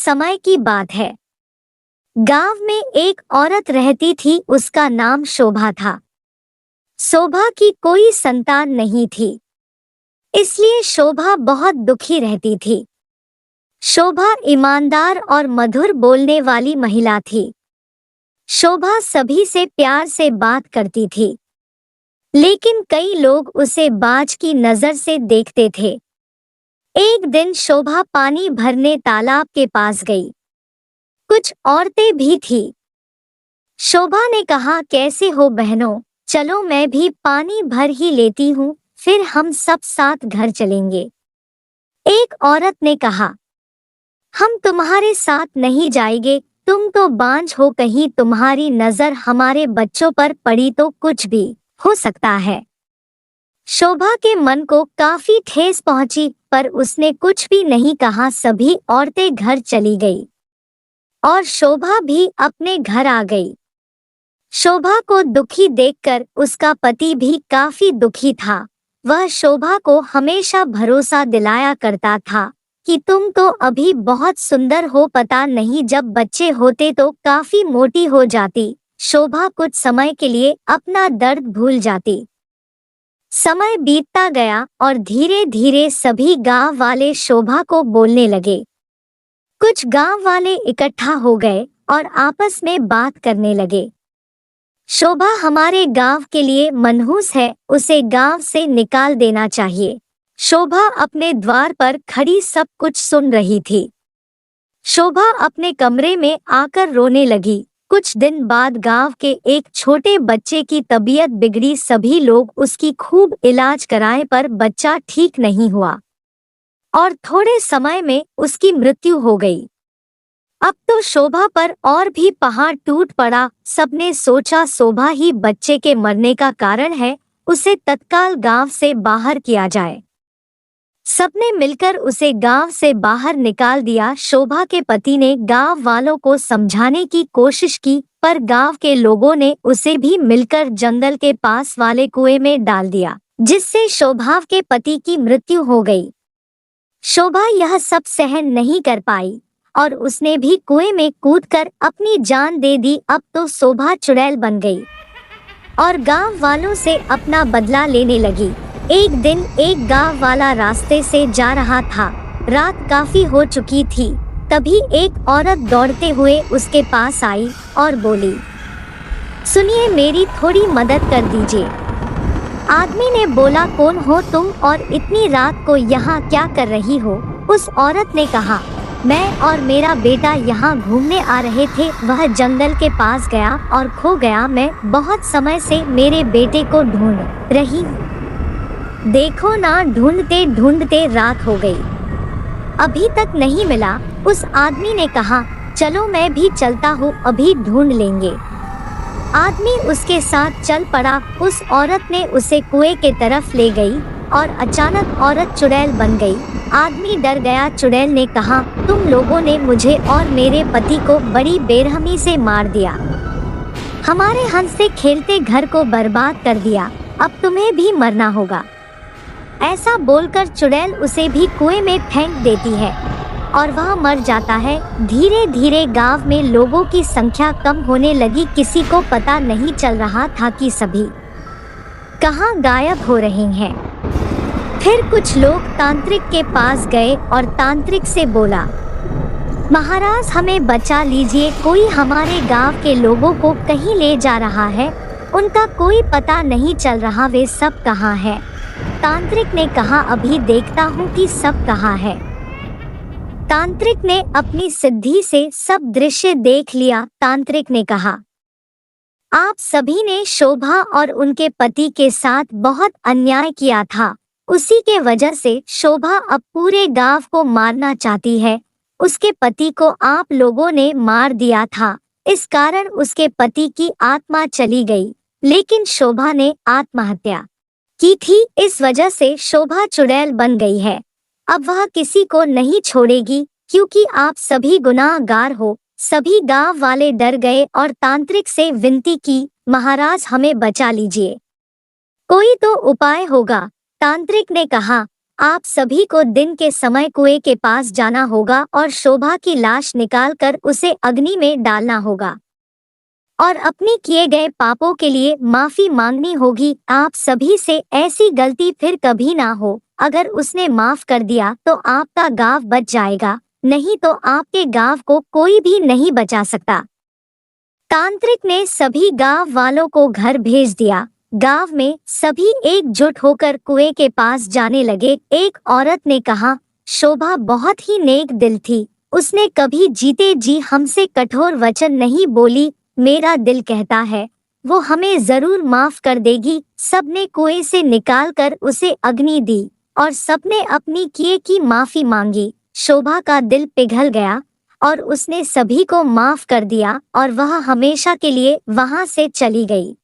समय की बात है। गांव में एक औरत रहती थी, उसका नाम शोभा था। शोभा की कोई संतान नहीं थी, इसलिए शोभा बहुत दुखी रहती थी। शोभा ईमानदार और मधुर बोलने वाली महिला थी। शोभा सभी से प्यार से बात करती थी, लेकिन कई लोग उसे बाज की नजर से देखते थे। एक दिन शोभा पानी भरने तालाब के पास गई। कुछ औरतें भी थी। शोभा ने कहा, कैसे हो बहनों, चलो मैं भी पानी भर ही लेती हूँ, फिर हम सब साथ घर चलेंगे। एक औरत ने कहा, हम तुम्हारे साथ नहीं जाएंगे, तुम तो बांझ हो, कहीं तुम्हारी नजर हमारे बच्चों पर पड़ी तो कुछ भी हो सकता है। शोभा के मन को काफी ठेस पहुंची, पर उसने कुछ भी नहीं कहा। सभी औरतें घर चली गई और शोभा भी अपने घर आ गई। शोभा को दुखी देखकर उसका पति भी काफी दुखी था। वह शोभा को हमेशा भरोसा दिलाया करता था कि तुम तो अभी बहुत सुंदर हो, पता नहीं जब बच्चे होते तो काफी मोटी हो जाती। शोभा कुछ समय के लिए अपना दर्द भूल जाती। समय बीतता गया और धीरे धीरे सभी गांव वाले शोभा को बोलने लगे। कुछ गांव वाले इकट्ठा हो गए और आपस में बात करने लगे। शोभा हमारे गांव के लिए मनहूस है, उसे गांव से निकाल देना चाहिए। शोभा अपने द्वार पर खड़ी सब कुछ सुन रही थी। शोभा अपने कमरे में आकर रोने लगी। कुछ दिन बाद गांव के एक छोटे बच्चे की तबीयत बिगड़ी। सभी लोग उसकी खूब इलाज कराए, पर बच्चा ठीक नहीं हुआ और थोड़े समय में उसकी मृत्यु हो गई। अब तो शोभा पर और भी पहाड़ टूट पड़ा। सबने सोचा शोभा ही बच्चे के मरने का कारण है, उसे तत्काल गांव से बाहर किया जाए। सबने मिलकर उसे गांव से बाहर निकाल दिया। शोभा के पति ने गांव वालों को समझाने की कोशिश की, पर गांव के लोगों ने उसे भी मिलकर जंगल के पास वाले कुएं में डाल दिया, जिससे शोभा के पति की मृत्यु हो गई। शोभा यह सब सहन नहीं कर पाई और उसने भी कुएं में कूदकर अपनी जान दे दी। अब तो शोभा चुड़ैल बन गई और गांव वालों से अपना बदला लेने लगी। एक दिन एक गांव वाला रास्ते से जा रहा था। रात काफी हो चुकी थी। तभी एक औरत दौड़ते हुए उसके पास आई और बोली, सुनिए, मेरी थोड़ी मदद कर दीजिए। आदमी ने बोला, कौन हो तुम और इतनी रात को यहाँ क्या कर रही हो? उस औरत ने कहा, मैं और मेरा बेटा यहाँ घूमने आ रहे थे। वह जंगल के पास गया और खो गया। मैं बहुत समय से मेरे बेटे को ढूंढ रही हूँ। देखो ना, ढूंढते ढूंढते रात हो गई, अभी तक नहीं मिला। उस आदमी ने कहा, चलो मैं भी चलता हूँ, अभी ढूंढ लेंगे। आदमी उसके साथ चल पड़ा। उस औरत ने उसे कुएं के तरफ ले गई और अचानक औरत चुड़ैल बन गई। आदमी डर गया। चुड़ैल ने कहा, तुम लोगों ने मुझे और मेरे पति को बड़ी बेरहमी से मार दिया, हमारे हंसते खेलते घर को बर्बाद कर दिया, अब तुम्हें भी मरना होगा। ऐसा बोलकर चुड़ैल उसे भी कुएं में फेंक देती है और वह मर जाता है। धीरे धीरे गांव में लोगों की संख्या कम होने लगी। किसी को पता नहीं चल रहा था कि सभी कहाँ गायब हो रहे हैं। फिर कुछ लोग तांत्रिक के पास गए और तांत्रिक से बोला, महाराज हमें बचा लीजिए, कोई हमारे गांव के लोगों को कहीं ले जा रहा है, उनका कोई पता नहीं चल रहा, वे सब कहाँ हैं? तांत्रिक ने कहा, अभी देखता हूँ कि सब कहाँ है। तांत्रिक ने अपनी सिद्धि से सब दृश्य देख लिया। तांत्रिक ने कहा, आप सभी ने शोभा और उनके पति के साथ बहुत अन्याय किया था, उसी के वजह से शोभा अब पूरे गांव को मारना चाहती है। उसके पति को आप लोगों ने मार दिया था, इस कारण उसके पति की आत्मा चली गई, लेकिन शोभा ने आत्महत्या की थी। इस वजह से शोभा चुड़ैल बन गई है। अब वह किसी को नहीं छोड़ेगी, क्योंकि आप सभी गुनाहगार हो। सभी गांव वाले डर गए और तांत्रिक से विनती की, महाराज हमें बचा लीजिए, कोई तो उपाय होगा। तांत्रिक ने कहा, आप सभी को दिन के समय कुएं के पास जाना होगा और शोभा की लाश निकालकर उसे अग्नि में डालना होगा और अपने किए गए पापों के लिए माफी मांगनी होगी। आप सभी से ऐसी गलती फिर कभी ना हो। अगर उसने माफ कर दिया तो आपका गांव बच जाएगा, नहीं तो आपके गांव को कोई भी नहीं बचा सकता। तांत्रिक ने सभी गांव वालों को घर भेज दिया। गांव में सभी एकजुट होकर कुएं के पास जाने लगे। एक औरत ने कहा, शोभा बहुत ही नेक दिल थी, उसने कभी जीते जी हमसे कठोर वचन नहीं बोली। मेरा दिल कहता है वो हमें जरूर माफ कर देगी। सबने कुएं से निकालकर उसे अग्नि दी और सबने अपनी किए की माफी मांगी। शोभा का दिल पिघल गया और उसने सभी को माफ कर दिया और वह हमेशा के लिए वहां से चली गई।